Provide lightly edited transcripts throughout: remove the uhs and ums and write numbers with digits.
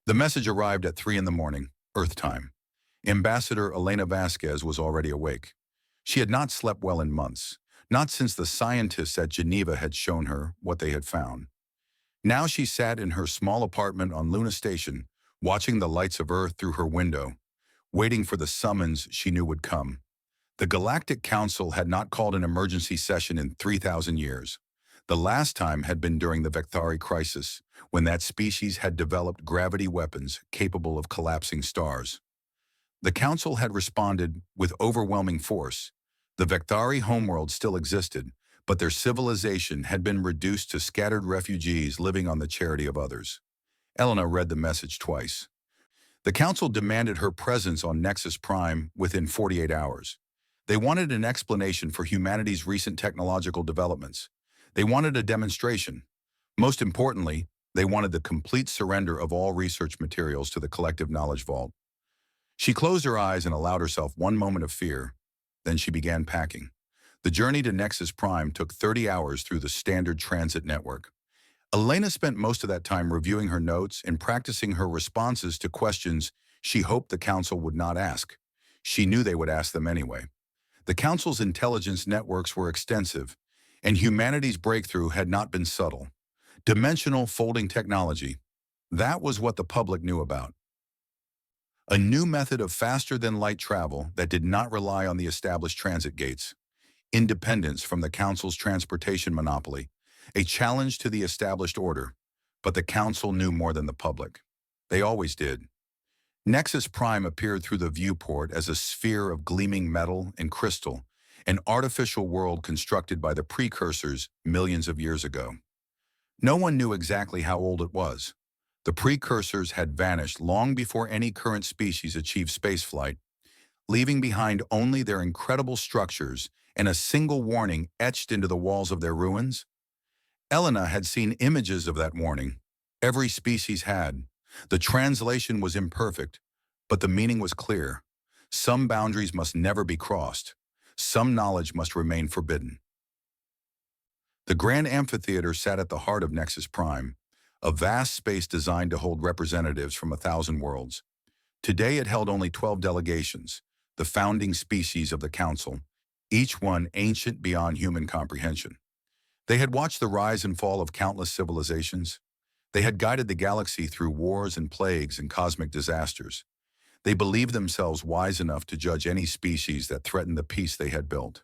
The message arrived at 3 in the morning, Earth time. Ambassador Elena Vasquez was already awake. She had not slept well in months, not since the scientists at Geneva had shown her what they had found. Now she sat in her small apartment on Luna Station, watching the lights of Earth through her window, waiting for the summons she knew would come. The Galactic Council had not called an emergency session in 3,000 years. The last time had been during the Vectari crisis, when that species had developed gravity weapons capable of collapsing stars. The Council had responded with overwhelming force. The Vectari homeworld still existed, but their civilization had been reduced to scattered refugees living on the charity of others. Elena read the message twice. The Council demanded her presence on Nexus Prime within 48 hours. They wanted an explanation for humanity's recent technological developments. They wanted a demonstration. Most importantly, they wanted the complete surrender of all research materials to the collective knowledge vault. She closed her eyes and allowed herself one moment of fear. Then she began packing. The journey to Nexus Prime took 30 hours through the standard transit network. Elena spent most of that time reviewing her notes and practicing her responses to questions she hoped the Council would not ask. She knew they would ask them anyway. The Council's intelligence networks were extensive, and humanity's breakthrough had not been subtle. Dimensional folding technology. That was what the public knew about. A new method of faster-than-light travel that did not rely on the established transit gates. Independence from the Council's transportation monopoly. A challenge to the established order. But the Council knew more than the public. They always did. Nexus Prime appeared through the viewport as a sphere of gleaming metal and crystal, an artificial world constructed by the precursors millions of years ago. No one knew exactly how old it was. The precursors had vanished long before any current species achieved spaceflight, leaving behind only their incredible structures and a single warning etched into the walls of their ruins. Elena had seen images of that warning. Every species had. The translation was imperfect, but the meaning was clear. Some boundaries must never be crossed. Some knowledge must remain forbidden. The Grand Amphitheater sat at the heart of Nexus Prime, a vast space designed to hold representatives from 1,000 worlds. Today it held only 12 delegations, the founding species of the Council, each one ancient beyond human comprehension. They had watched the rise and fall of countless civilizations. They had guided the galaxy through wars and plagues and cosmic disasters. They believed themselves wise enough to judge any species that threatened the peace they had built.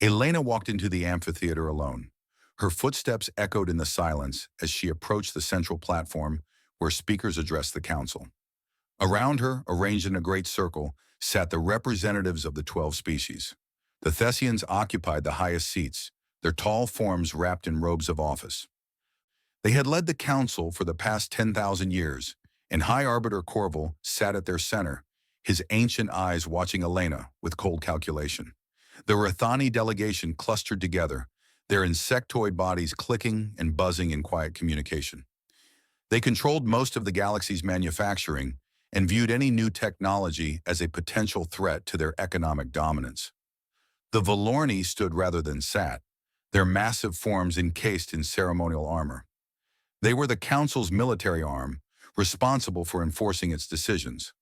Elena walked into the amphitheater alone. Her footsteps echoed in the silence as she approached the central platform where speakers addressed the Council. Around her, arranged in a great circle, sat the representatives of the 12 species. The Thessians occupied the highest seats, their tall forms wrapped in robes of office. They had led the Council for the past 10,000 years, and High Arbiter Corval sat at their center, his ancient eyes watching Elena with cold calculation. The Rathani delegation clustered together, their insectoid bodies clicking and buzzing in quiet communication. They controlled most of the galaxy's manufacturing and viewed any new technology as a potential threat to their economic dominance. The Valorni stood rather than sat, their massive forms encased in ceremonial armor. They were the Council's military arm, responsible for enforcing its decisions.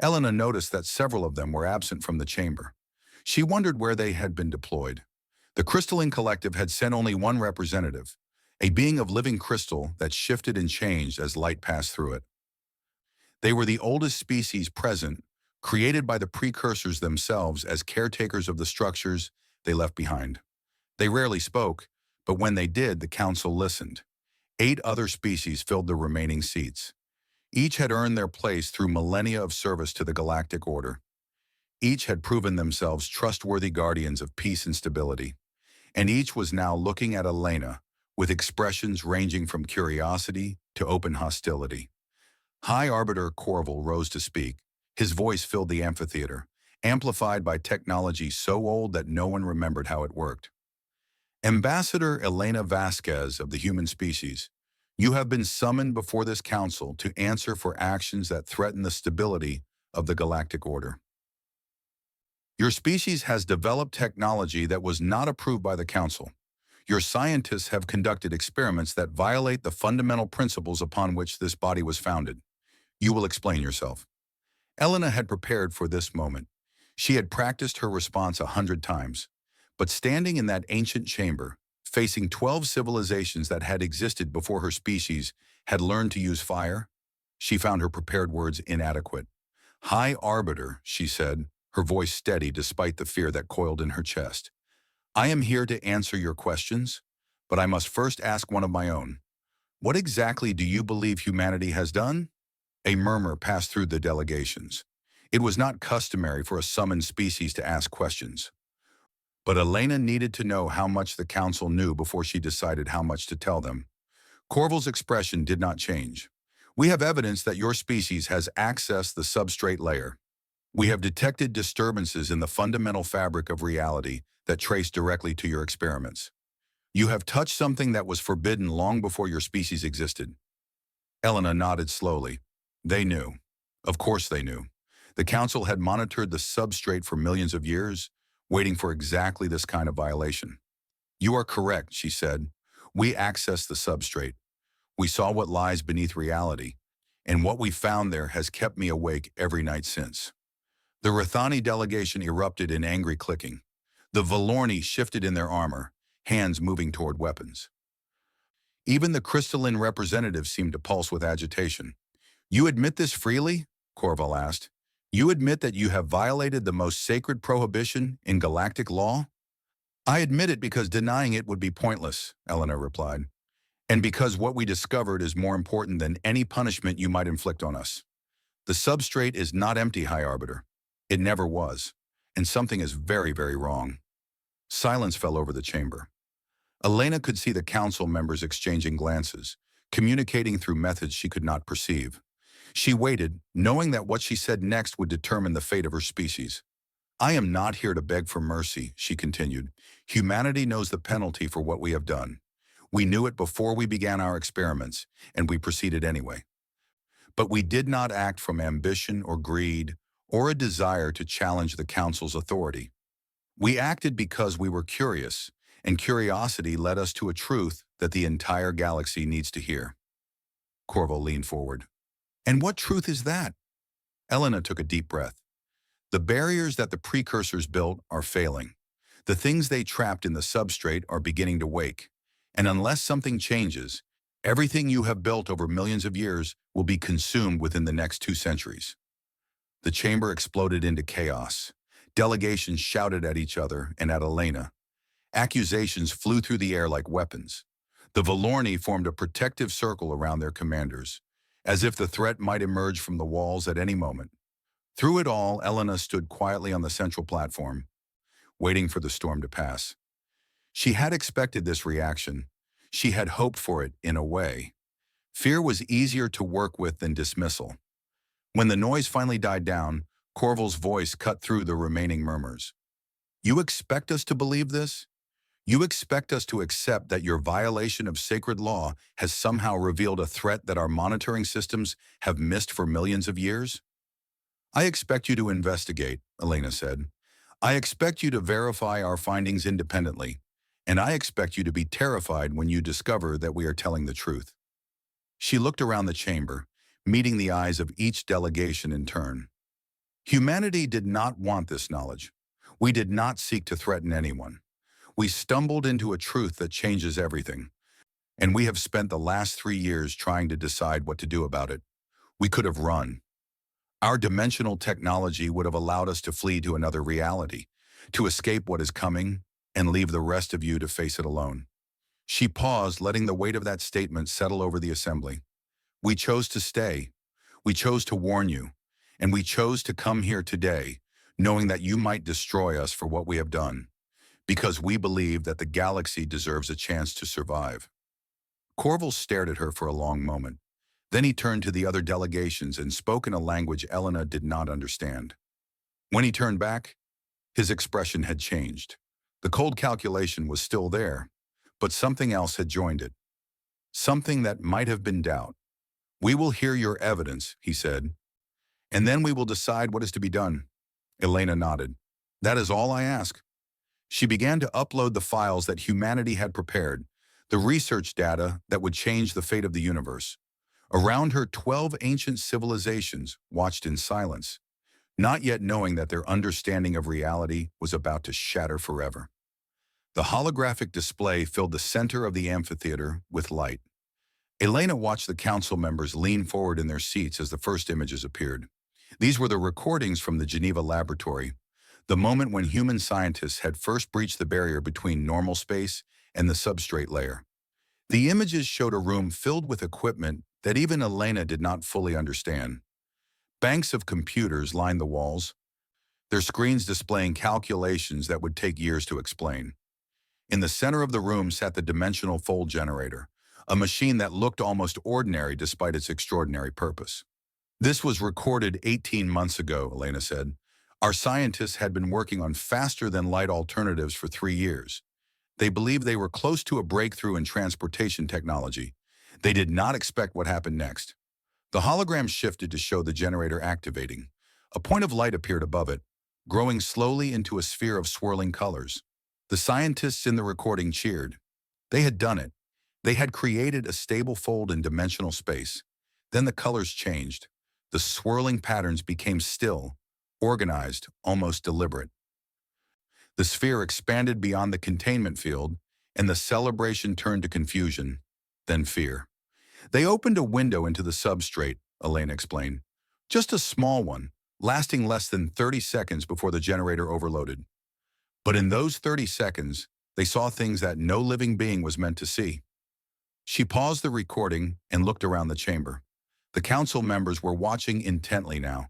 Elena noticed that several of them were absent from the chamber. She wondered where they had been deployed. The Crystalline Collective had sent only one representative, a being of living crystal that shifted and changed as light passed through it. They were the oldest species present, created by the precursors themselves as caretakers of the structures they left behind. They rarely spoke, but when they did, the Council listened. 8 other species filled the remaining seats. Each had earned their place through millennia of service to the galactic order. Each had proven themselves trustworthy guardians of peace and stability. And each was now looking at Elena with expressions ranging from curiosity to open hostility. High Arbiter Corval rose to speak. His voice filled the amphitheater, amplified by technology so old that no one remembered how it worked. Ambassador Elena Vasquez of the human species, you have been summoned before this council to answer for actions that threaten the stability of the galactic order. Your species has developed technology that was not approved by the council. Your scientists have conducted experiments that violate the fundamental principles upon which this body was founded. You will explain yourself. Elena had prepared for this moment. She had practiced her response 100 times. But standing in that ancient chamber, facing 12 civilizations that had existed before her species had learned to use fire, she found her prepared words inadequate. High Arbiter, she said, her voice steady despite the fear that coiled in her chest. I am here to answer your questions, but I must first ask one of my own. What exactly do you believe humanity has done? A murmur passed through the delegations. It was not customary for a summoned species to ask questions. But Elena needed to know how much the council knew before she decided how much to tell them. Corval's expression did not change. We have evidence that your species has accessed the substrate layer. We have detected disturbances in the fundamental fabric of reality that trace directly to your experiments. You have touched something that was forbidden long before your species existed. Elena nodded slowly. They knew. Of course they knew. The council had monitored the substrate for millions of years, waiting for exactly this kind of violation. You are correct, she said. We accessed the substrate. We saw what lies beneath reality, and what we found there has kept me awake every night since. The Rathani delegation erupted in angry clicking. The Valorni shifted in their armor, hands moving toward weapons. Even the crystalline representatives seemed to pulse with agitation. You admit this freely? Corval asked. You admit that you have violated the most sacred prohibition in galactic law? I admit it because denying it would be pointless, Elena replied. And because what we discovered is more important than any punishment you might inflict on us. The substrate is not empty, High Arbiter. It never was. And something is very, very wrong. Silence fell over the chamber. Elena could see the council members exchanging glances, communicating through methods she could not perceive. She waited, knowing that what she said next would determine the fate of her species. I am not here to beg for mercy, she continued. Humanity knows the penalty for what we have done. We knew it before we began our experiments, and we proceeded anyway. But we did not act from ambition or greed or a desire to challenge the council's authority. We acted because we were curious, and curiosity led us to a truth that the entire galaxy needs to hear. Corvo leaned forward. And what truth is that? Elena took a deep breath. The barriers that the precursors built are failing. The things they trapped in the substrate are beginning to wake. And unless something changes, everything you have built over millions of years will be consumed within the next 2 centuries. The chamber exploded into chaos. Delegations shouted at each other and at Elena. Accusations flew through the air like weapons. The Valorni formed a protective circle around their commanders, as if the threat might emerge from the walls at any moment. Through it all, Elena stood quietly on the central platform, waiting for the storm to pass. She had expected this reaction. She had hoped for it in a way. Fear was easier to work with than dismissal. When the noise finally died down, Corval's voice cut through the remaining murmurs. You expect us to believe this? You expect us to accept that your violation of sacred law has somehow revealed a threat that our monitoring systems have missed for millions of years? I expect you to investigate, Elena said. I expect you to verify our findings independently, and I expect you to be terrified when you discover that we are telling the truth. She looked around the chamber, meeting the eyes of each delegation in turn. Humanity did not want this knowledge. We did not seek to threaten anyone. We stumbled into a truth that changes everything, and we have spent the last 3 years trying to decide what to do about it. We could have run. Our dimensional technology would have allowed us to flee to another reality, to escape what is coming, and leave the rest of you to face it alone. She paused, letting the weight of that statement settle over the assembly. We chose to stay. We chose to warn you. And we chose to come here today, knowing that you might destroy us for what we have done, because we believe that the galaxy deserves a chance to survive. Corval stared at her for a long moment. Then he turned to the other delegations and spoke in a language Elena did not understand. When he turned back, his expression had changed. The cold calculation was still there, but something else had joined it. Something that might have been doubt. We will hear your evidence, he said, and then we will decide what is to be done. Elena nodded. That is all I ask. She began to upload the files that humanity had prepared, the research data that would change the fate of the universe. Around her, 12 ancient civilizations watched in silence, not yet knowing that their understanding of reality was about to shatter forever. The holographic display filled the center of the amphitheater with light. Elena watched the council members lean forward in their seats as the first images appeared. These were the recordings from the Geneva laboratory, the moment when human scientists had first breached the barrier between normal space and the substrate layer. The images showed a room filled with equipment that even Elena did not fully understand. Banks of computers lined the walls, their screens displaying calculations that would take years to explain. In the center of the room sat the dimensional fold generator, a machine that looked almost ordinary despite its extraordinary purpose. This was recorded 18 months ago, Elena said. Our scientists had been working on faster-than-light alternatives for 3 years. They believed they were close to a breakthrough in transportation technology. They did not expect what happened next. The hologram shifted to show the generator activating. A point of light appeared above it, growing slowly into a sphere of swirling colors. The scientists in the recording cheered. They had done it. They had created a stable fold in dimensional space. Then the colors changed. The swirling patterns became still, organized, almost deliberate. The sphere expanded beyond the containment field, and the celebration turned to confusion, then fear. They opened a window into the substrate, Elena explained. Just a small one, lasting less than 30 seconds before the generator overloaded. But in those 30 seconds, they saw things that no living being was meant to see. She paused the recording and looked around the chamber. The council members were watching intently now,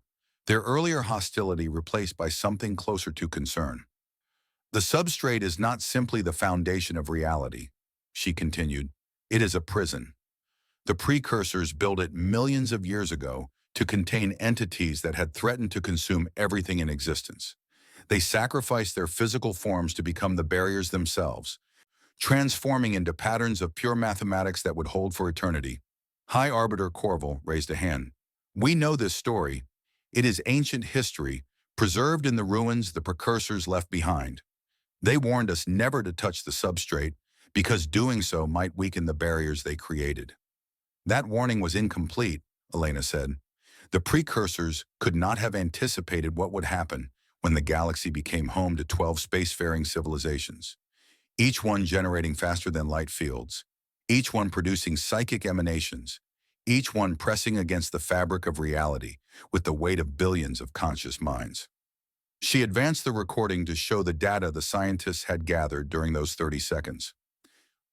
their earlier hostility replaced by something closer to concern. The substrate is not simply the foundation of reality, she continued. It is a prison. The precursors built it millions of years ago to contain entities that had threatened to consume everything in existence. They sacrificed their physical forms to become the barriers themselves, transforming into patterns of pure mathematics that would hold for eternity. High Arbiter Corval raised a hand. We know this story. It is ancient history, preserved in the ruins the precursors left behind. They warned us never to touch the substrate because doing so might weaken the barriers they created. That warning was incomplete, Elena said. The precursors could not have anticipated what would happen when the galaxy became home to 12 spacefaring civilizations, each one generating faster-than-light fields, each one producing psychic emanations, each one pressing against the fabric of reality with the weight of billions of conscious minds. She advanced the recording to show the data the scientists had gathered during those 30 seconds.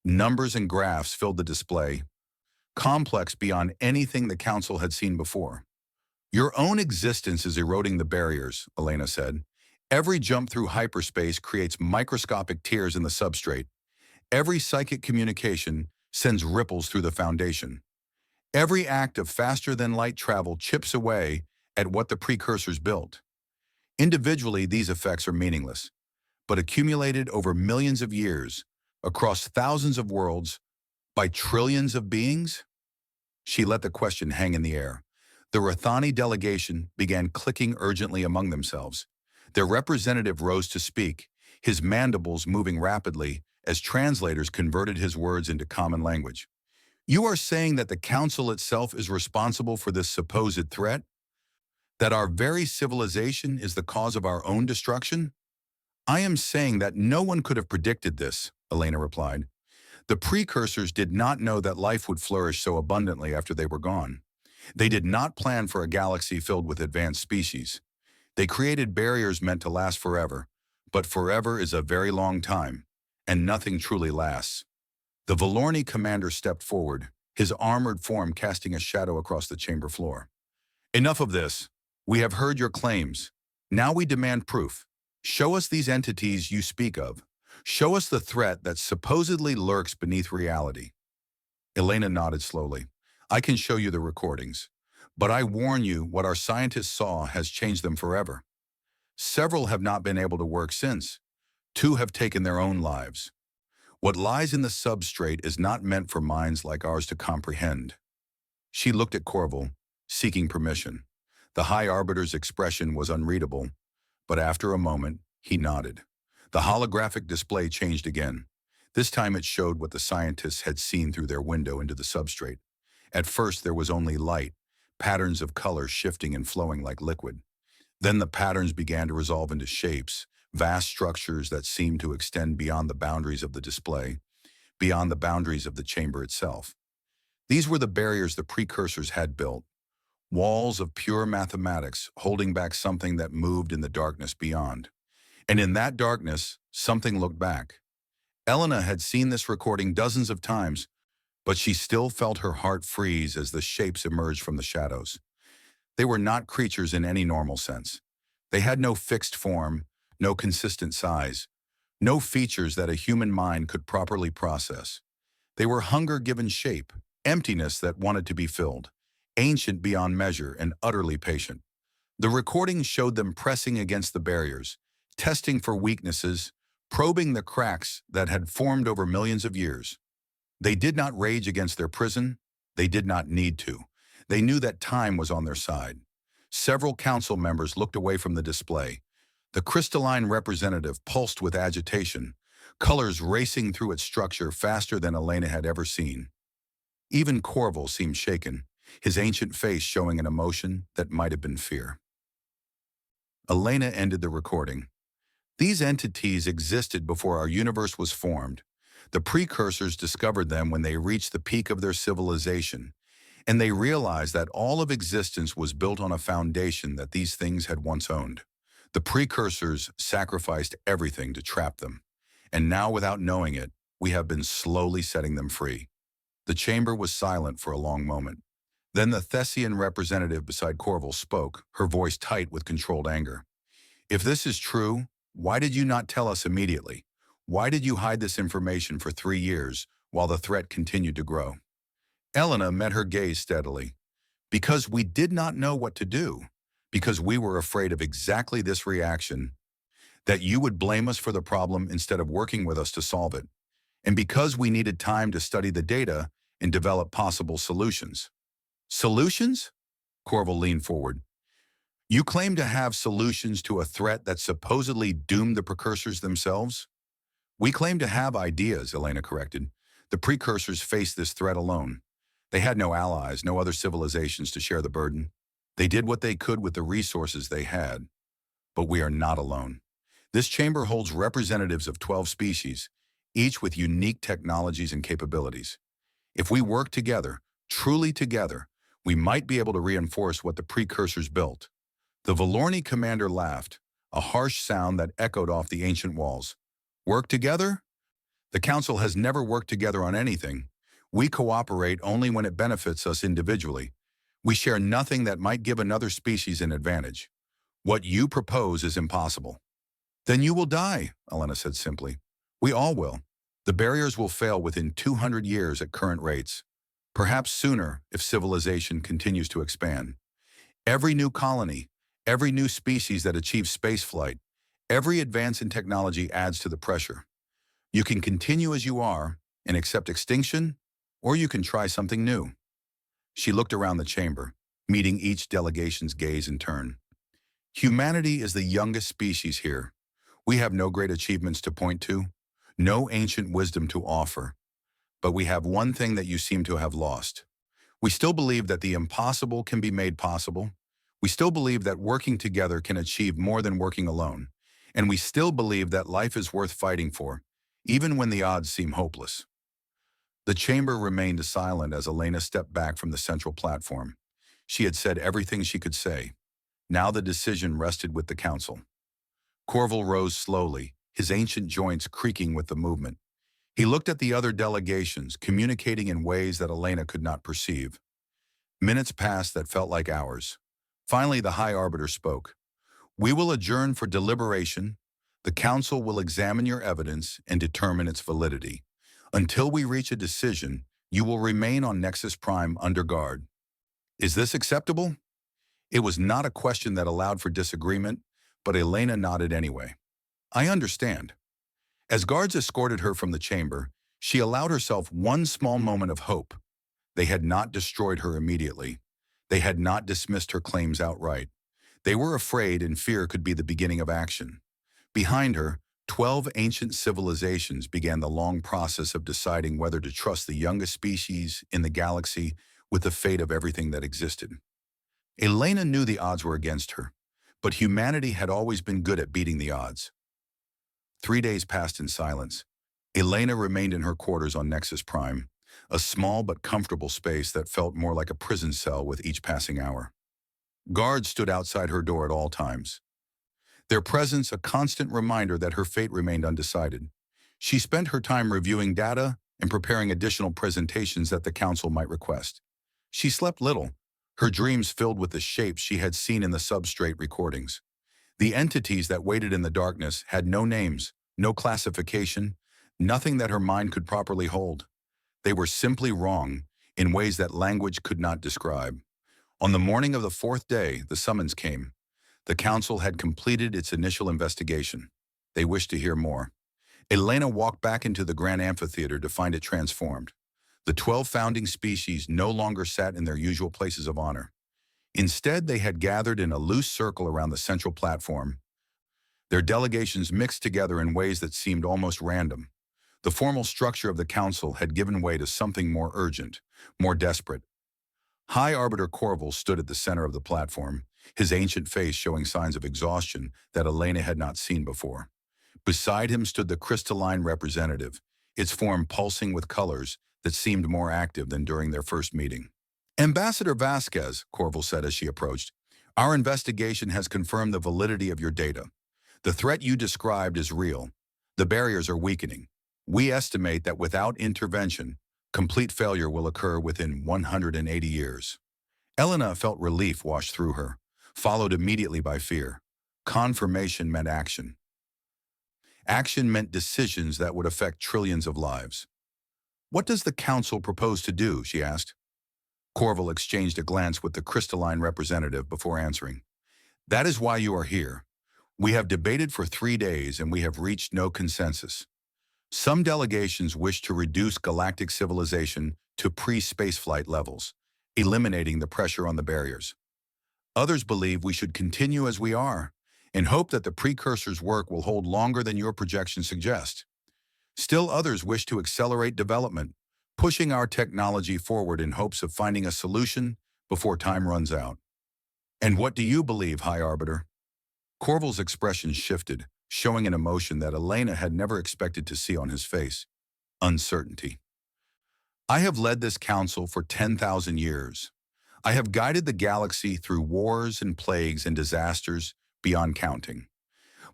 Numbers and graphs filled the display, complex beyond anything the council had seen before. Your own existence is eroding the barriers, Elena said. Every jump through hyperspace creates microscopic tears in the substrate. Every psychic communication sends ripples through the foundation. Every act of faster-than-light travel chips away at what the precursors built. Individually, these effects are meaningless, but accumulated over millions of years, across thousands of worlds, by trillions of beings? She let the question hang in the air. The Rathani delegation began clicking urgently among themselves. Their representative rose to speak, his mandibles moving rapidly as translators converted his words into common language. You are saying that the council itself is responsible for this supposed threat? That our very civilization is the cause of our own destruction? I am saying that no one could have predicted this, Elena replied. The precursors did not know that life would flourish so abundantly after they were gone. They did not plan for a galaxy filled with advanced species. They created barriers meant to last forever, but forever is a very long time, and nothing truly lasts. The Valorni commander stepped forward, his armored form casting a shadow across the chamber floor. Enough of this. We have heard your claims. Now we demand proof. Show us these entities you speak of. Show us the threat that supposedly lurks beneath reality. Elena nodded slowly. I can show you the recordings. But I warn you, what our scientists saw has changed them forever. Several have not been able to work since. 2 have taken their own lives. What lies in the substrate is not meant for minds like ours to comprehend. She looked at Corval, seeking permission. The High Arbiter's expression was unreadable, but after a moment, he nodded. The holographic display changed again. This time it showed what the scientists had seen through their window into the substrate. At first there was only light, patterns of color shifting and flowing like liquid. Then the patterns began to resolve into shapes, vast structures that seemed to extend beyond the boundaries of the display, beyond the boundaries of the chamber itself. These were the barriers the precursors had built, walls of pure mathematics holding back something that moved in the darkness beyond. And in that darkness, something looked back. Elena had seen this recording dozens of times, but she still felt her heart freeze as the shapes emerged from the shadows. They were not creatures in any normal sense. They had no fixed form, no consistent size, no features that a human mind could properly process. They were hunger given shape, emptiness that wanted to be filled, ancient beyond measure and utterly patient. The recording showed them pressing against the barriers, testing for weaknesses, probing the cracks that had formed over millions of years. They did not rage against their prison. They did not need to. They knew that time was on their side. Several council members looked away from the display. The crystalline representative pulsed with agitation, colors racing through its structure faster than Elena had ever seen. Even Corval seemed shaken, his ancient face showing an emotion that might have been fear. Elena ended the recording. These entities existed before our universe was formed. The precursors discovered them when they reached the peak of their civilization, and they realized that all of existence was built on a foundation that these things had once owned. The precursors sacrificed everything to trap them, and now, without knowing it, we have been slowly setting them free. The chamber was silent for a long moment. Then the Thessian representative beside Corval spoke, her voice tight with controlled anger. If this is true, why did you not tell us immediately? Why did you hide this information for 3 years while the threat continued to grow? Elena met her gaze steadily. Because we did not know what to do. Because we were afraid of exactly this reaction, that you would blame us for the problem instead of working with us to solve it. And because we needed time to study the data and develop possible solutions. Solutions? Corval leaned forward. You claim to have solutions to a threat that supposedly doomed the precursors themselves? We claim to have ideas, Elena corrected. The precursors faced this threat alone. They had no allies, no other civilizations to share the burden. They did what they could with the resources they had. But we are not alone. This chamber holds representatives of 12 species, each with unique technologies and capabilities. If we work together, truly together, we might be able to reinforce what the precursors built. The Valorni commander laughed, a harsh sound that echoed off the ancient walls. Work together? The council has never worked together on anything. We cooperate only when it benefits us individually. We share nothing that might give another species an advantage. What you propose is impossible. Then you will die, Elena said simply. We all will. The barriers will fail within 200 years at current rates. Perhaps sooner if civilization continues to expand. Every new colony, every new species that achieves spaceflight, every advance in technology adds to the pressure. You can continue as you are and accept extinction, or you can try something new. She looked around the chamber, meeting each delegation's gaze in turn. Humanity is the youngest species here. We have no great achievements to point to, no ancient wisdom to offer. But we have one thing that you seem to have lost. We still believe that the impossible can be made possible. We still believe that working together can achieve more than working alone. And we still believe that life is worth fighting for, even when the odds seem hopeless. The chamber remained silent as Elena stepped back from the central platform. She had said everything she could say. Now the decision rested with the council. Corval rose slowly, his ancient joints creaking with the movement. He looked at the other delegations, communicating in ways that Elena could not perceive. Minutes passed that felt like hours. Finally, the High Arbiter spoke. We will adjourn for deliberation. The council will examine your evidence and determine its validity. Until we reach a decision, you will remain on Nexus Prime under guard. Is this acceptable? It was not a question that allowed for disagreement, but Elena nodded anyway. I understand. As guards escorted her from the chamber, she allowed herself one small moment of hope. They had not destroyed her immediately. They had not dismissed her claims outright. They were afraid and fear could be the beginning of action. Behind her, 12 ancient civilizations began the long process of deciding whether to trust the youngest species in the galaxy with the fate of everything that existed. Elena knew the odds were against her, but humanity had always been good at beating the odds. 3 days passed in silence. Elena remained in her quarters on Nexus Prime, a small but comfortable space that felt more like a prison cell with each passing hour. Guards stood outside her door at all times, their presence a constant reminder that her fate remained undecided. She spent her time reviewing data and preparing additional presentations that the council might request. She slept little, her dreams filled with the shapes she had seen in the substrate recordings. The entities that waited in the darkness had no names, no classification, nothing that her mind could properly hold. They were simply wrong in ways that language could not describe. On the morning of the fourth day, the summons came. The council had completed its initial investigation. They wished to hear more. Elena walked back into the grand amphitheater to find it transformed. The 12 founding species no longer sat in their usual places of honor. Instead, they had gathered in a loose circle around the central platform. Their delegations mixed together in ways that seemed almost random. The formal structure of the council had given way to something more urgent, more desperate. High Arbiter Corval stood at the center of the platform, his ancient face showing signs of exhaustion that Elena had not seen before. Beside him stood the crystalline representative, its form pulsing with colors that seemed more active than during their first meeting. "Ambassador Vasquez," Corval said as she approached, "our investigation has confirmed the validity of your data. The threat you described is real. The barriers are weakening. We estimate that without intervention, complete failure will occur within 180 years. Elena felt relief wash through her, followed immediately by fear. Confirmation meant action. Action meant decisions that would affect trillions of lives. "What does the council propose to do?" she asked. Corval exchanged a glance with the crystalline representative before answering. "That is why you are here. We have debated for 3 days and we have reached no consensus. Some delegations wish to reduce galactic civilization to pre-spaceflight levels, eliminating the pressure on the barriers. Others believe we should continue as we are and hope that the precursor's work will hold longer than your projections suggest. Still others wish to accelerate development, pushing our technology forward in hopes of finding a solution before time runs out." "And what do you believe, High Arbiter?" Corval's expression shifted, showing an emotion that Elena had never expected to see on his face: uncertainty. "I have led this council for 10,000 years. I have guided the galaxy through wars and plagues and disasters beyond counting.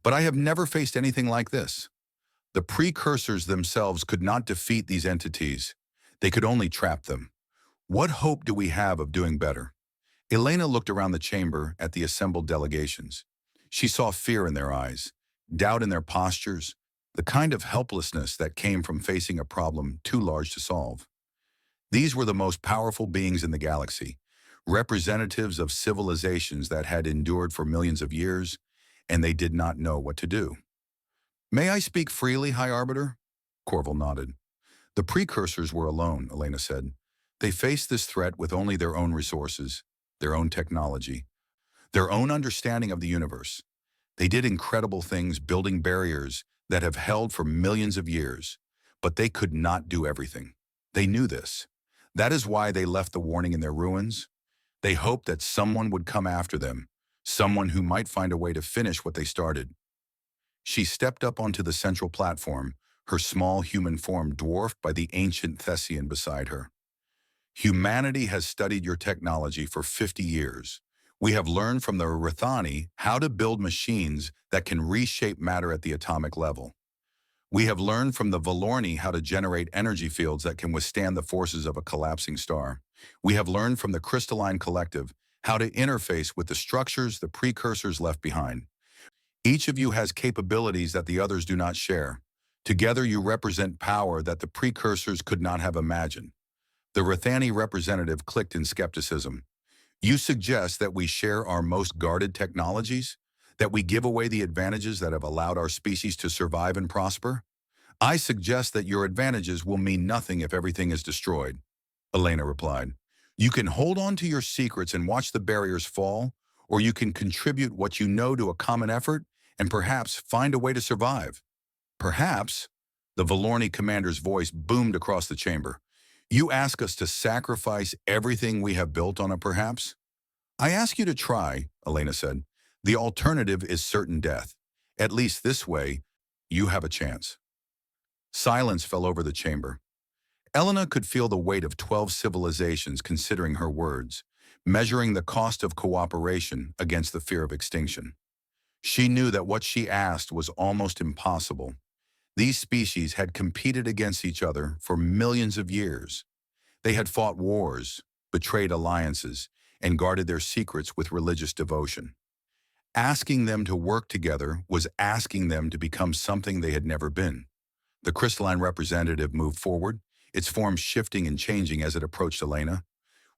But I have never faced anything like this. The precursors themselves could not defeat these entities. They could only trap them. What hope do we have of doing better?" Elena looked around the chamber at the assembled delegations. She saw fear in their eyes, doubt in their postures, the kind of helplessness that came from facing a problem too large to solve. These were the most powerful beings in the galaxy, representatives of civilizations that had endured for millions of years, and they did not know what to do. "May I speak freely, High Arbiter?" Corval nodded. "The precursors were alone," Elena said. "They faced this threat with only their own resources, their own technology, their own understanding of the universe. They did incredible things, building barriers that have held for millions of years, but they could not do everything. They knew this. That is why they left the warning in their ruins. They hoped that someone would come after them, someone who might find a way to finish what they started." She stepped up onto the central platform, her small human form dwarfed by the ancient Thessian beside her. "Humanity has studied your technology for 50 years. We have learned from the Rathani how to build machines that can reshape matter at the atomic level. We have learned from the Valorni how to generate energy fields that can withstand the forces of a collapsing star. We have learned from the Crystalline Collective how to interface with the structures the precursors left behind. Each of you has capabilities that the others do not share. Together you represent power that the precursors could not have imagined." The Rathani representative clicked in skepticism. "You suggest that we share our most guarded technologies? That we give away the advantages that have allowed our species to survive and prosper? I suggest that your advantages will mean nothing if everything is destroyed," Elena replied. "You can hold on to your secrets and watch the barriers fall, or you can contribute what you know to a common effort and perhaps find a way to survive." "Perhaps," the Valorni commander's voice boomed across the chamber, You ask us to sacrifice everything we have built on it, perhaps? I ask you to try, Elena said. The alternative is certain death. At least this way, you have a chance. Silence fell over the chamber. Elena could feel the weight of 12 civilizations considering her words, measuring the cost of cooperation against the fear of extinction. She knew that what she asked was almost impossible. These species had competed against each other for millions of years. They had fought wars, betrayed alliances, and guarded their secrets with religious devotion. Asking them to work together was asking them to become something they had never been. The crystalline representative moved forward, its form shifting and changing as it approached Elena.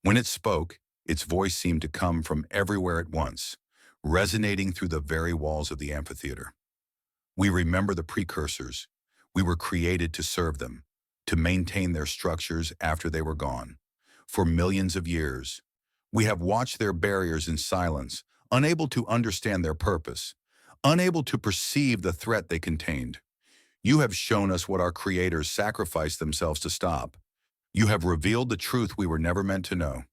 When it spoke, its voice seemed to come from everywhere at once, resonating through the very walls of the amphitheater. We remember the precursors. We were created to serve them, to maintain their structures after they were gone. For millions of years, we have watched their barriers in silence, unable to understand their purpose, unable to perceive the threat they contained. You have shown us what our creators sacrificed themselves to stop. You have revealed the truth we were never meant to know.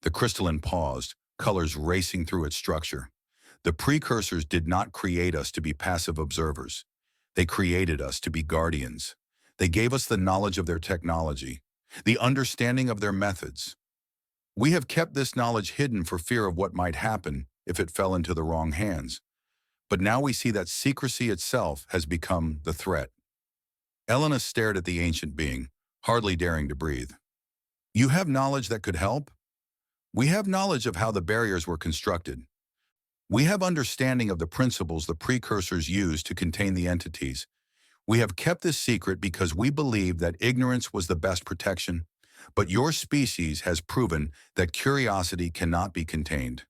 The crystalline paused, colors racing through its structure. The precursors did not create us to be passive observers. They created us to be guardians. They gave us the knowledge of their technology, the understanding of their methods. We have kept this knowledge hidden for fear of what might happen if it fell into the wrong hands. But now we see that secrecy itself has become the threat. Elena stared at the ancient being, hardly daring to breathe. You have knowledge that could help? We have knowledge of how the barriers were constructed. We have understanding of the principles the precursors used to contain the entities. We have kept this secret because we believe that ignorance was the best protection, but your species has proven that curiosity cannot be contained.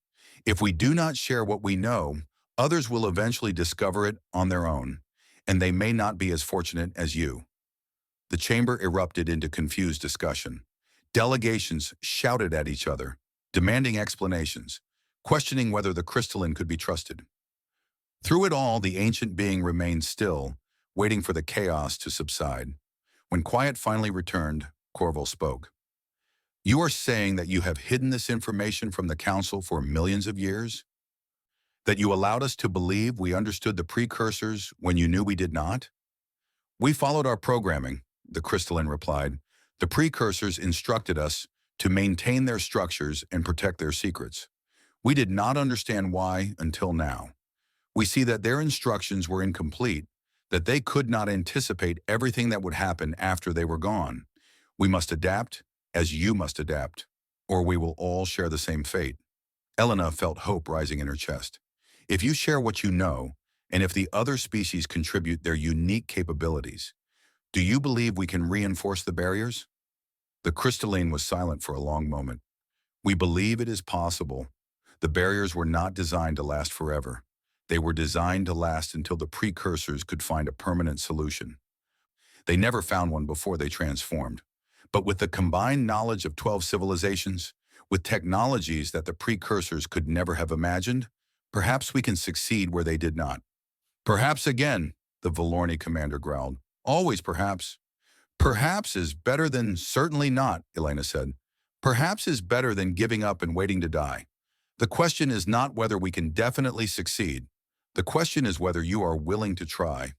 If we do not share what we know, others will eventually discover it on their own, and they may not be as fortunate as you. The chamber erupted into confused discussion. Delegations shouted at each other, demanding explanations, questioning whether the crystalline could be trusted. Through it all, the ancient being remained still, waiting for the chaos to subside. When quiet finally returned, Corval spoke. You are saying that you have hidden this information from the Council for millions of years? That you allowed us to believe we understood the precursors when you knew we did not? We followed our programming, the crystalline replied. The precursors instructed us to maintain their structures and protect their secrets. We did not understand why until now. We see that their instructions were incomplete, that they could not anticipate everything that would happen after they were gone. We must adapt, as you must adapt, or we will all share the same fate. Elena felt hope rising in her chest. If you share what you know, and if the other species contribute their unique capabilities, do you believe we can reinforce the barriers? The crystalline was silent for a long moment. We believe it is possible. The barriers were not designed to last forever. They were designed to last until the precursors could find a permanent solution. They never found one before they transformed. But with the combined knowledge of 12 civilizations, with technologies that the precursors could never have imagined, perhaps we can succeed where they did not. Perhaps again, the Volorni commander growled. Always perhaps. Perhaps is better than certainly not, Elena said. Perhaps is better than giving up and waiting to die. The question is not whether we can definitely succeed. The question is whether you are willing to try.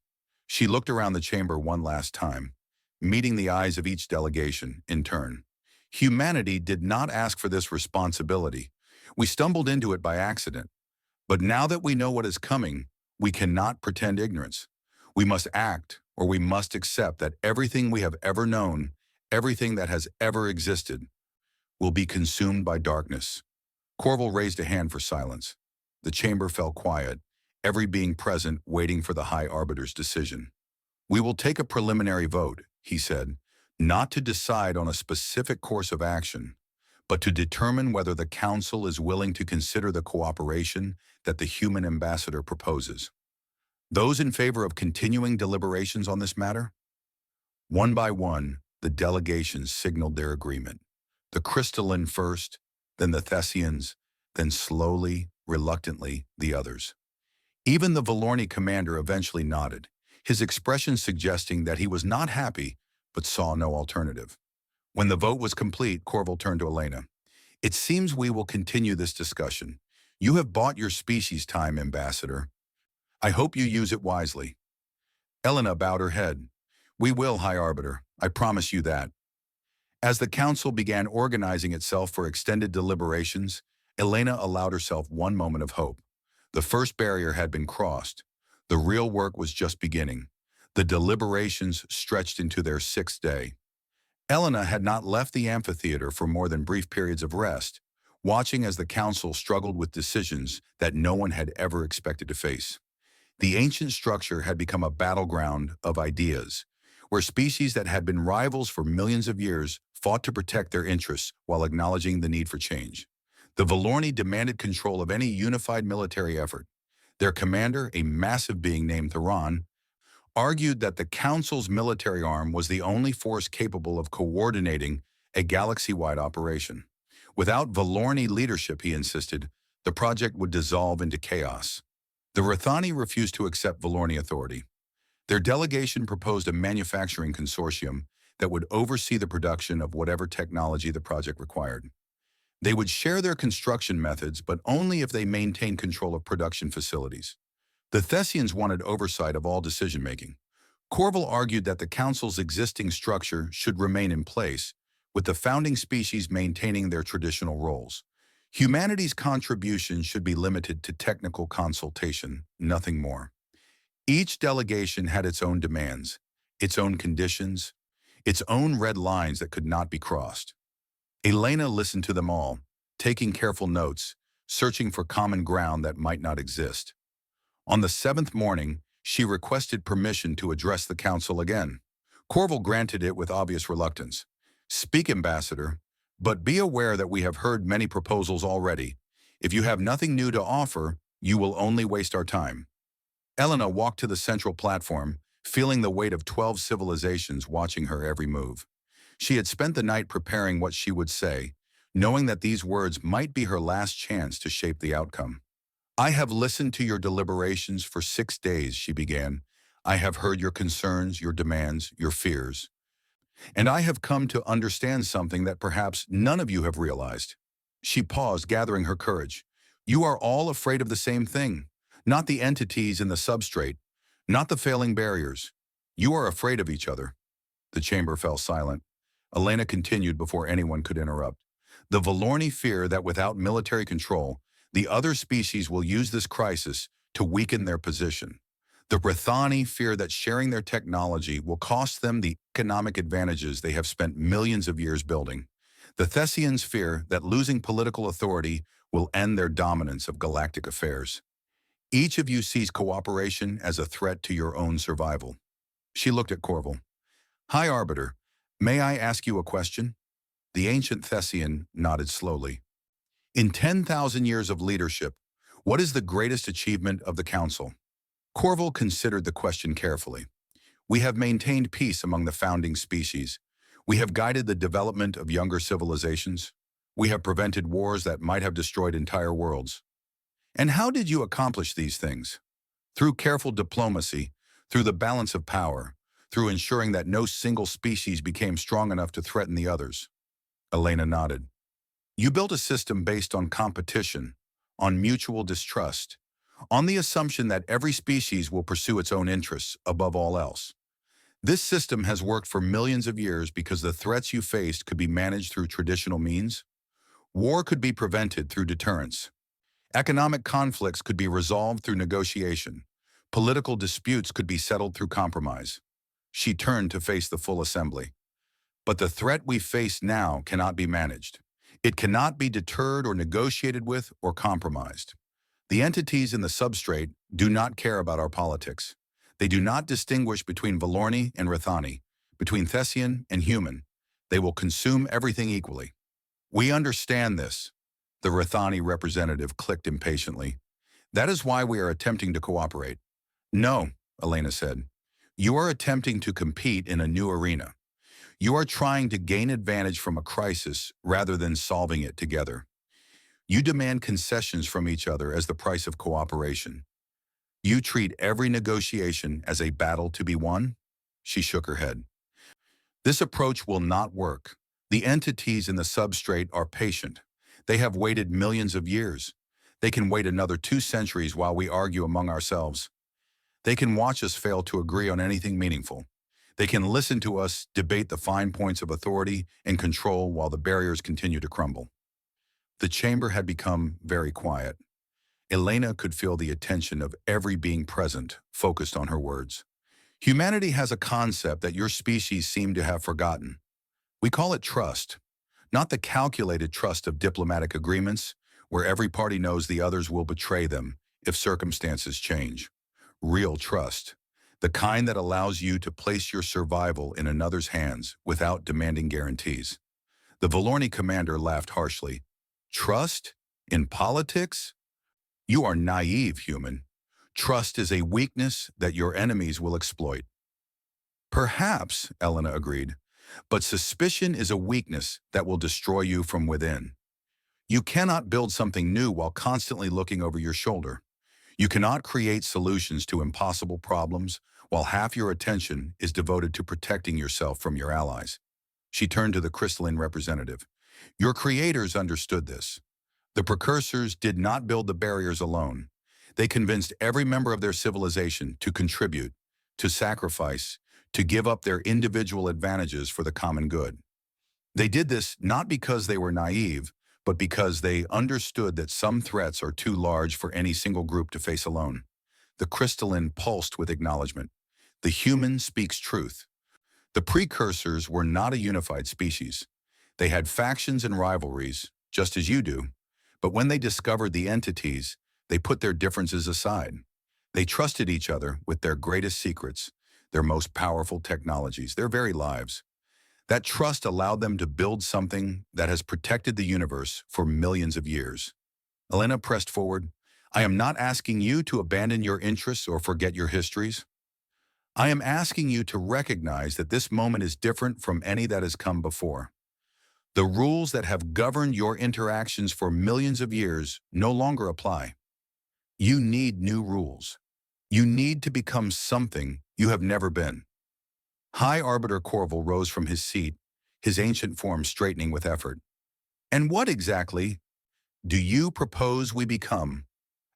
She looked around the chamber one last time, meeting the eyes of each delegation in turn. Humanity did not ask for this responsibility. We stumbled into it by accident. But now that we know what is coming, we cannot pretend ignorance. We must act, or we must accept that everything we have ever known, everything that has ever existed, will be consumed by darkness. Corval raised a hand for silence. The chamber fell quiet, every being present waiting for the High Arbiter's decision. We will take a preliminary vote, he said, not to decide on a specific course of action, but to determine whether the Council is willing to consider the cooperation that the human ambassador proposes. Those in favor of continuing deliberations on this matter? One by one, the delegations signaled their agreement. The crystalline first, then the Thessians, then slowly, reluctantly, the others. Even the Volorni commander eventually nodded, his expression suggesting that he was not happy, but saw no alternative. When the vote was complete, Corval turned to Elena. It seems we will continue this discussion. You have bought your species time, Ambassador. I hope you use it wisely. Elena bowed her head. We will, High Arbiter. I promise you that. As the council began organizing itself for extended deliberations, Elena allowed herself one moment of hope. The first barrier had been crossed. The real work was just beginning. The deliberations stretched into their sixth day. Elena had not left the amphitheater for more than brief periods of rest, watching as the council struggled with decisions that no one had ever expected to face. The ancient structure had become a battleground of ideas, where species that had been rivals for millions of years fought to protect their interests while acknowledging the need for change. The Valorni demanded control of any unified military effort. Their commander, a massive being named Theron, argued that the Council's military arm was the only force capable of coordinating a galaxy-wide operation. Without Valorni leadership, he insisted, the project would dissolve into chaos. The Rithani refused to accept Valorni authority. Their delegation proposed a manufacturing consortium that would oversee the production of whatever technology the project required. They would share their construction methods, but only if they maintained control of production facilities. The Thessians wanted oversight of all decision-making. Corval argued that the Council's existing structure should remain in place, with the founding species maintaining their traditional roles. Humanity's contribution should be limited to technical consultation, nothing more. Each delegation had its own demands, its own conditions, its own red lines that could not be crossed. Elena listened to them all, taking careful notes, searching for common ground that might not exist. On the seventh morning, she requested permission to address the council again. Corval granted it with obvious reluctance. Speak, Ambassador, but be aware that we have heard many proposals already. If you have nothing new to offer, you will only waste our time. Elena walked to the central platform, feeling the weight of 12 civilizations watching her every move. She had spent the night preparing what she would say, knowing that these words might be her last chance to shape the outcome. I have listened to your deliberations for 6 days, she began. I have heard your concerns, your demands, your fears. And I have come to understand something that perhaps none of you have realized. She paused, gathering her courage. You are all afraid of the same thing, not the entities in the substrate, not the failing barriers. You are afraid of each other. The chamber fell silent. Elena continued before anyone could interrupt. The Valorni fear that without military control, the other species will use this crisis to weaken their position. The Rithani fear that sharing their technology will cost them the economic advantages they have spent millions of years building. The Thessians fear that losing political authority will end their dominance of galactic affairs. Each of you sees cooperation as a threat to your own survival. She looked at Corval. High Arbiter, may I ask you a question? The ancient Thessian nodded slowly. In 10,000 years of leadership, what is the greatest achievement of the Council? Corval considered the question carefully. We have maintained peace among the founding species. We have guided the development of younger civilizations. We have prevented wars that might have destroyed entire worlds. And how did you accomplish these things? Through careful diplomacy, through the balance of power, through ensuring that no single species became strong enough to threaten the others. Elena nodded. You built a system based on competition, on mutual distrust, on the assumption that every species will pursue its own interests above all else. This system has worked for millions of years because the threats you faced could be managed through traditional means. War could be prevented through deterrence. Economic conflicts could be resolved through negotiation. Political disputes could be settled through compromise. She turned to face the full assembly. But the threat we face now cannot be managed. It cannot be deterred or negotiated with or compromised. The entities in the substrate do not care about our politics. They do not distinguish between Valorni and Rithani, between Thessian and human. They will consume everything equally. We understand this. The Rithani representative clicked impatiently. That is why we are attempting to cooperate. No, Elena said. You are attempting to compete in a new arena. You are trying to gain advantage from a crisis rather than solving it together. You demand concessions from each other as the price of cooperation. You treat every negotiation as a battle to be won? She shook her head. This approach will not work. The entities in the substrate are patient. They have waited millions of years. They can wait another 2 centuries while we argue among ourselves. They can watch us fail to agree on anything meaningful. They can listen to us debate the fine points of authority and control while the barriers continue to crumble. The chamber had become very quiet. Elena could feel the attention of every being present focused on her words. Humanity has a concept that your species seem to have forgotten. We call it trust, not the calculated trust of diplomatic agreements, where every party knows the others will betray them if circumstances change. Real trust, the kind that allows you to place your survival in another's hands without demanding guarantees. The Volorni commander laughed harshly. Trust? In politics? You are naive, human. Trust is a weakness that your enemies will exploit. Perhaps, Elena agreed, but suspicion is a weakness that will destroy you from within. You cannot build something new while constantly looking over your shoulder. You cannot create solutions to impossible problems while half your attention is devoted to protecting yourself from your allies. She turned to the crystalline representative. Your creators understood this. The precursors did not build the barriers alone. They convinced every member of their civilization to contribute, to sacrifice, to give up their individual advantages for the common good. They did this not because they were naive, but because they understood that some threats are too large for any single group to face alone. The crystalline pulsed with acknowledgement. The human speaks truth. The precursors were not a unified species. They had factions and rivalries, just as you do. But when they discovered the entities, they put their differences aside. They trusted each other with their greatest secrets, their most powerful technologies, their very lives. That trust allowed them to build something that has protected the universe for millions of years. Elena pressed forward. I am not asking you to abandon your interests or forget your histories. I am asking you to recognize that this moment is different from any that has come before. The rules that have governed your interactions for millions of years no longer apply. You need new rules. You need to become something you have never been. High Arbiter Corval rose from his seat, his ancient form straightening with effort. And what exactly do you propose we become?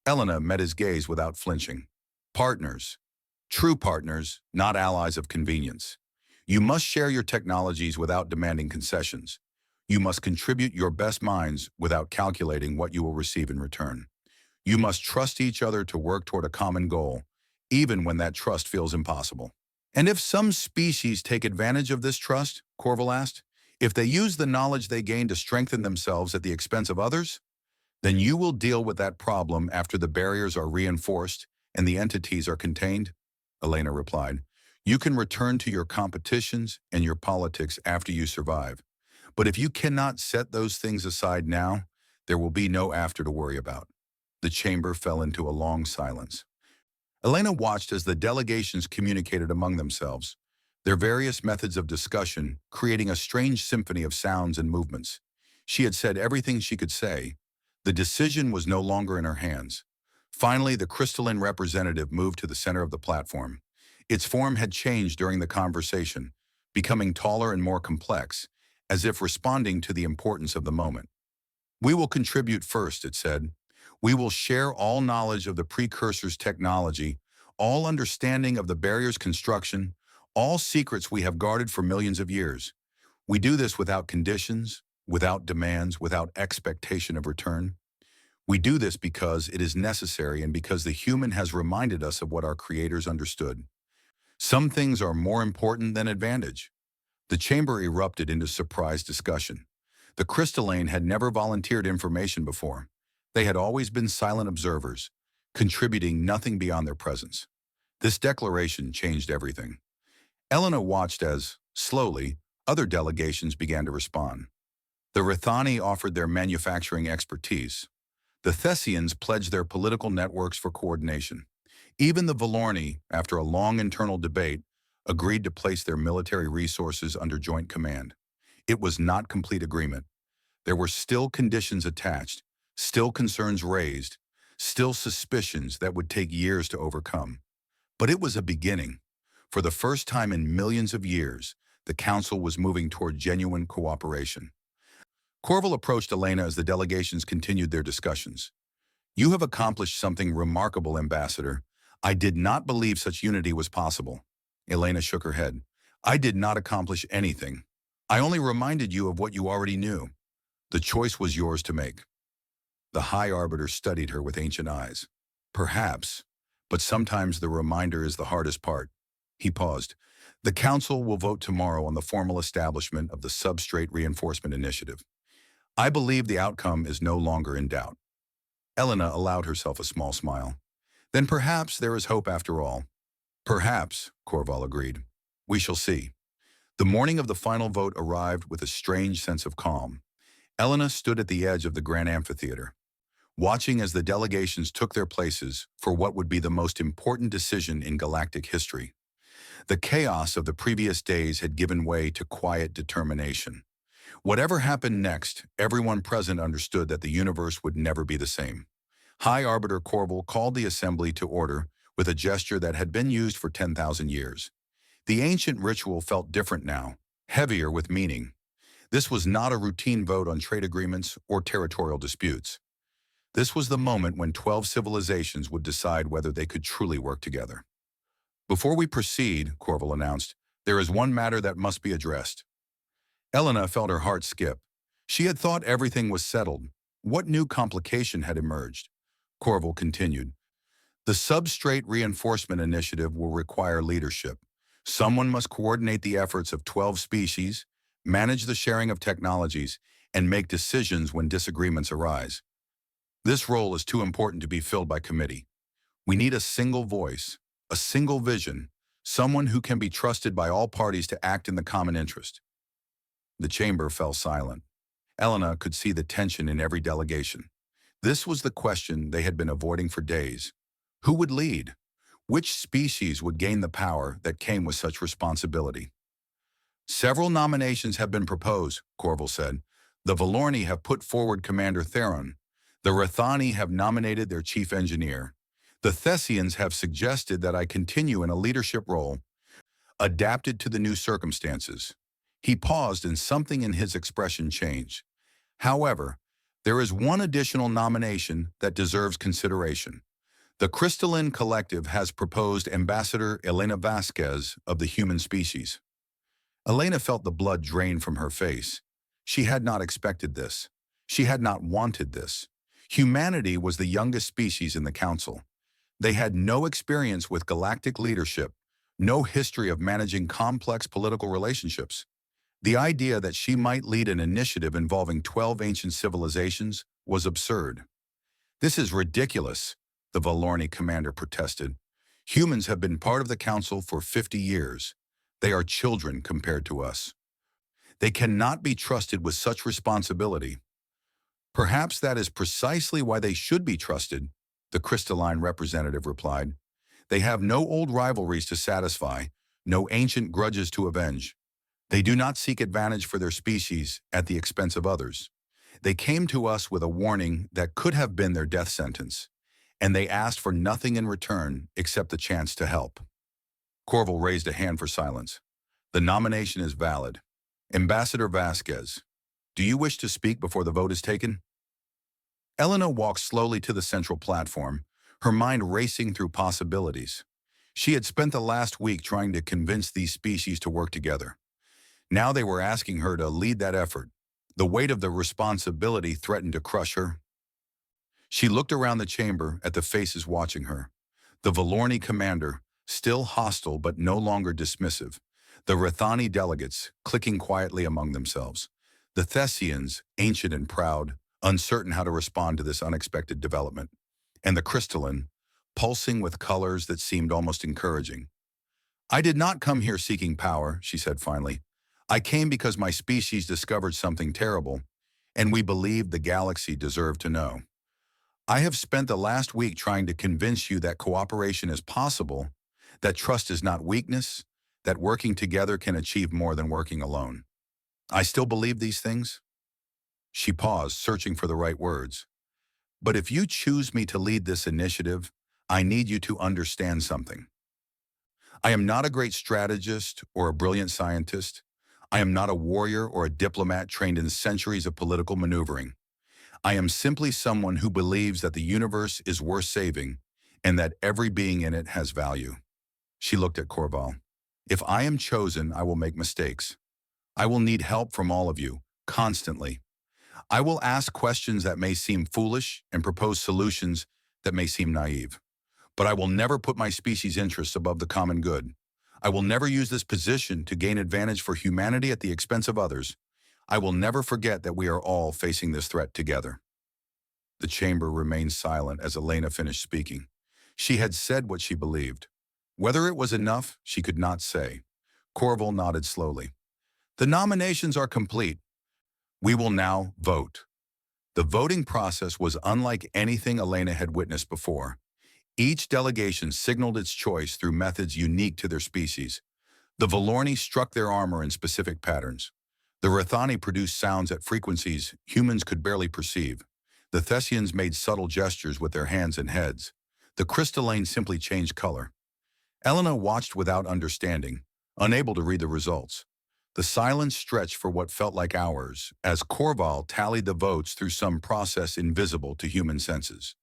Elena met his gaze without flinching. Partners. True partners, not allies of convenience. You must share your technologies without demanding concessions. You must contribute your best minds without calculating what you will receive in return. You must trust each other to work toward a common goal, even when that trust feels impossible. And if some species take advantage of this trust, Corval asked, if they use the knowledge they gain to strengthen themselves at the expense of others, then you will deal with that problem after the barriers are reinforced and the entities are contained, Elena replied. You can return to your competitions and your politics after you survive. But if you cannot set those things aside now, there will be no after to worry about. The chamber fell into a long silence. Elena watched as the delegations communicated among themselves, their various methods of discussion creating a strange symphony of sounds and movements. She had said everything she could say. The decision was no longer in her hands. Finally, the crystalline representative moved to the center of the platform. Its form had changed during the conversation, becoming taller and more complex, as if responding to the importance of the moment. We will contribute first, it said. We will share all knowledge of the precursor's technology, all understanding of the barrier's construction, all secrets we have guarded for millions of years. We do this without conditions, without demands, without expectation of return. We do this because it is necessary and because the human has reminded us of what our creators understood. Some things are more important than advantage. The chamber erupted into surprised discussion. The crystalline had never volunteered information before. They had always been silent observers, contributing nothing beyond their presence. This declaration changed everything. Elena watched as, slowly, other delegations began to respond. The Rithani offered their manufacturing expertise. The Thessians pledged their political networks for coordination. Even the Volorni, after a long internal debate, agreed to place their military resources under joint command. It was not complete agreement. There were still conditions attached, still concerns raised, still suspicions that would take years to overcome. But it was a beginning. For the first time in millions of years, The council was moving toward genuine cooperation. Corval approached Elena as the delegations continued their discussions. You have accomplished something remarkable, Ambassador. I did not believe such unity was possible. Elena shook her head. I did not accomplish anything. I only reminded you of what you already knew. The choice was yours to make. The High Arbiter studied her with ancient eyes. Perhaps, but sometimes the reminder is the hardest part. He paused. The Council will vote tomorrow on the formal establishment of the Substrate Reinforcement Initiative. I believe the outcome is no longer in doubt. Elena allowed herself a small smile. Then perhaps there is hope after all. Perhaps, Corval agreed. We shall see. The morning of the final vote arrived with a strange sense of calm. Elena stood at the edge of the grand amphitheater, watching as the delegations took their places for what would be the most important decision in galactic history. The chaos of the previous days had given way to quiet determination. Whatever happened next, everyone present understood that the universe would never be the same. High Arbiter Corval called the assembly to order with a gesture that had been used for 10,000 years. The ancient ritual felt different now, heavier with meaning. This was not a routine vote on trade agreements or territorial disputes. This was the moment when 12 civilizations would decide whether they could truly work together. Before we proceed, Corval announced, there is one matter that must be addressed. Elena felt her heart skip. She had thought everything was settled. What new complication had emerged? Corval continued. The Substrate Reinforcement Initiative will require leadership. Someone must coordinate the efforts of 12 species, manage the sharing of technologies, and make decisions when disagreements arise. This role is too important to be filled by committee. We need a single voice, a single vision, someone who can be trusted by all parties to act in the common interest. The chamber fell silent. Elena could see the tension in every delegation. This was the question they had been avoiding for days. Who would lead? Which species would gain the power that came with such responsibility? Several nominations have been proposed, Corval said. The Valorni have put forward Commander Theron. The Rathani have nominated their chief engineer. The Thessians have suggested that I continue in a leadership role, adapted to the new circumstances. He paused and something in his expression changed. However, there is one additional nomination that deserves consideration. The Crystalline Collective has proposed Ambassador Elena Vasquez of the human species. Elena felt the blood drain from her face. She had not expected this. She had not wanted this. Humanity was the youngest species in the Council. They had no experience with galactic leadership, no history of managing complex political relationships. The idea that she might lead an initiative involving 12 ancient civilizations was absurd. This is ridiculous, the Valorni commander protested. Humans have been part of the Council for 50 years. They are children compared to us. They cannot be trusted with such responsibility. Perhaps that is precisely why they should be trusted, the crystalline representative replied. They have no old rivalries to satisfy, no ancient grudges to avenge. They do not seek advantage for their species at the expense of others. They came to us with a warning that could have been their death sentence, and they asked for nothing in return except the chance to help. Corval raised a hand for silence. The nomination is valid. Ambassador Vasquez, do you wish to speak before the vote is taken? Elena walked slowly to the central platform, her mind racing through possibilities. She had spent the last week trying to convince these species to work together. Now they were asking her to lead that effort. The weight of the responsibility threatened to crush her. She looked around the chamber at the faces watching her. The Valorni commander, still hostile but no longer dismissive. The Rathani delegates, clicking quietly among themselves. The Thessians, ancient and proud, uncertain how to respond to this unexpected development. And the crystalline, pulsing with colors that seemed almost encouraging. I did not come here seeking power, she said finally. I came because my species discovered something terrible, and we believed the galaxy deserved to know. I have spent the last week trying to convince you that cooperation is possible, that trust is not weakness, that working together can achieve more than working alone. I still believe these things? She paused, searching for the right words. But if you choose me to lead this initiative, I need you to understand something. I am not a great strategist or a brilliant scientist. I am not a warrior or a diplomat trained in centuries of political maneuvering. I am simply someone who believes that the universe is worth saving and that every being in it has value. She looked at Corval. If I am chosen, I will make mistakes. I will need help from all of you, constantly. I will ask questions that may seem foolish and propose solutions that may seem naive. But I will never put my species' interests above the common good. I will never use this position to gain advantage for humanity at the expense of others. I will never forget that we are all facing this threat together. The chamber remained silent as Elena finished speaking. She had said what she believed. Whether it was enough, she could not say. Corval nodded slowly. The nominations are complete. We will now vote. The voting process was unlike anything Elena had witnessed before. Each delegation signaled its choice through methods unique to their species. The Valorni struck their armor in specific patterns. The Rathani produced sounds at frequencies humans could barely perceive. The Thessians made subtle gestures with their hands and heads. The crystalline simply changed color. Elena watched without understanding, unable to read the results. The silence stretched for what felt like hours as Corval tallied the votes through some process invisible to human senses.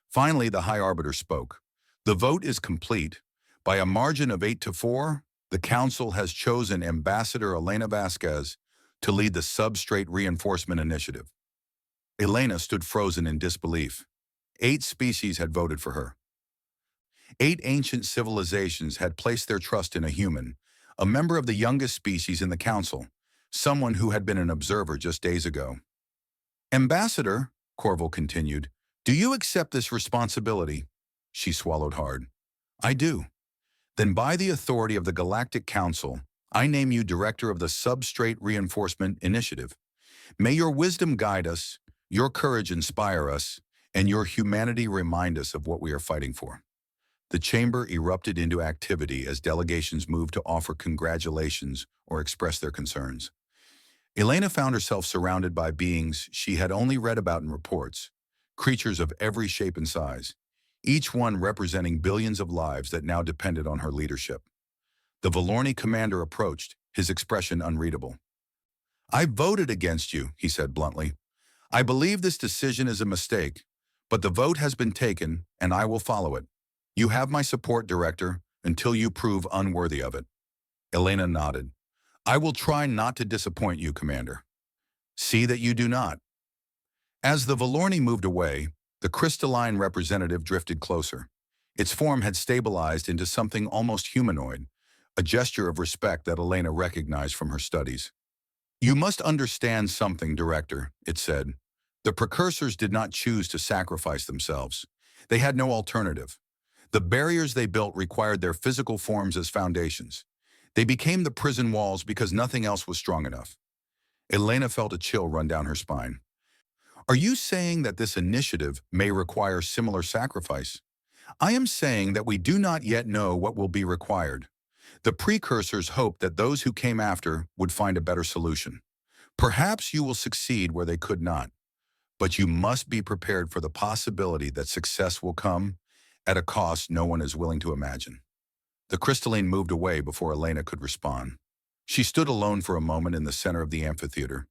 Finally, the High Arbiter spoke. The vote is complete. By a margin of 8-4, the Council has chosen Ambassador Elena Vasquez to lead the Substrate Reinforcement Initiative. Elena stood frozen in disbelief. 8 species had voted for her. 8 ancient civilizations had placed their trust in a human, a member of the youngest species in the Council, someone who had been an observer just days ago. Ambassador, Corval continued, do you accept this responsibility? She swallowed hard. I do. Then by the authority of the Galactic Council, I name you Director of the Substrate Reinforcement Initiative. May your wisdom guide us, your courage inspire us, and your humanity remind us of what we are fighting for. The chamber erupted into activity as delegations moved to offer congratulations or express their concerns. Elena found herself surrounded by beings she had only read about in reports, creatures of every shape and size, each one representing billions of lives that now depended on her leadership. The Valorni commander approached, his expression unreadable. I voted against you, he said bluntly. I believe this decision is a mistake, but the vote has been taken, and I will follow it. You have my support, Director, until you prove unworthy of it. Elena nodded. I will try not to disappoint you, Commander. See that you do not. As the Valorni moved away, the crystalline representative drifted closer. Its form had stabilized into something almost humanoid, a gesture of respect that Elena recognized from her studies. You must understand something, Director, it said. The precursors did not choose to sacrifice themselves. They had no alternative. The barriers they built required their physical forms as foundations. They became the prison walls because nothing else was strong enough. Elena felt a chill run down her spine. Are you saying that this initiative may require similar sacrifice? I am saying that we do not yet know what will be required. The precursors hoped that those who came after would find a better solution. Perhaps you will succeed where they could not, but you must be prepared for the possibility that success will come at a cost no one is willing to imagine. The crystalline moved away before Elena could respond. She stood alone for a moment in the center of the amphitheater,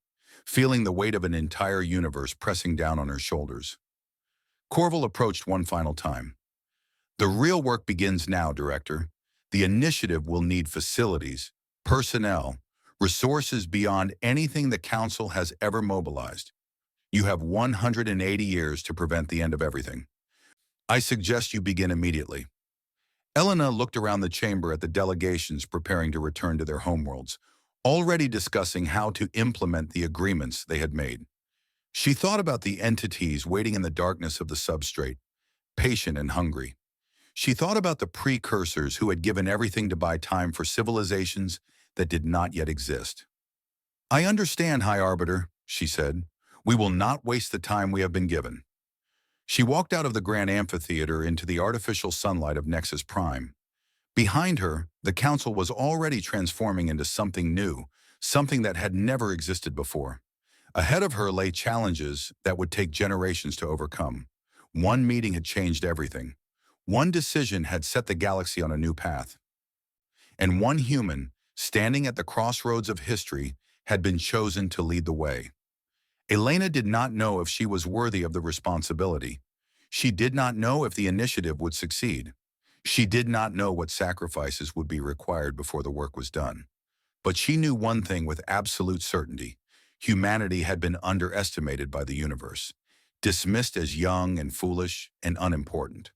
feeling the weight of an entire universe pressing down on her shoulders. Corval approached one final time. The real work begins now, Director. The initiative will need facilities, personnel, resources beyond anything the Council has ever mobilized. You have 180 years to prevent the end of everything. I suggest you begin immediately. Elena looked around the chamber at the delegations preparing to return to their homeworlds, already discussing how to implement the agreements they had made. She thought about the entities waiting in the darkness of the substrate, patient and hungry. She thought about the precursors who had given everything to buy time for civilizations that did not yet exist. I understand, High Arbiter, she said. We will not waste the time we have been given. She walked out of the grand amphitheater into the artificial sunlight of Nexus Prime. Behind her, the Council was already transforming into something new, something that had never existed before. Ahead of her lay challenges that would take generations to overcome. One meeting had changed everything. One decision had set the galaxy on a new path. And one human, standing at the crossroads of history, had been chosen to lead the way. Elena did not know if she was worthy of the responsibility. She did not know if the initiative would succeed. She did not know what sacrifices would be required before the work was done. But she knew one thing with absolute certainty. Humanity had been underestimated by the universe, dismissed as young and foolish and unimportant.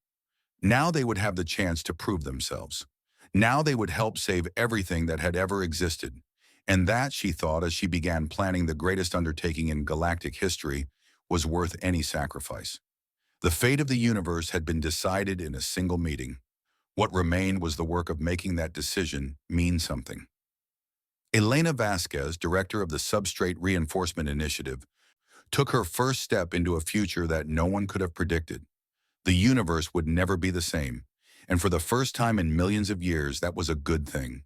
Now they would have the chance to prove themselves. Now they would help save everything that had ever existed. And that, she thought as she began planning the greatest undertaking in galactic history, was worth any sacrifice. The fate of the universe had been decided in a single meeting. What remained was the work of making that decision mean something. Elena Vasquez, director of the Substrate Reinforcement Initiative, took her first step into a future that no one could have predicted. The universe would never be the same, and for the first time in millions of years, that was a good thing.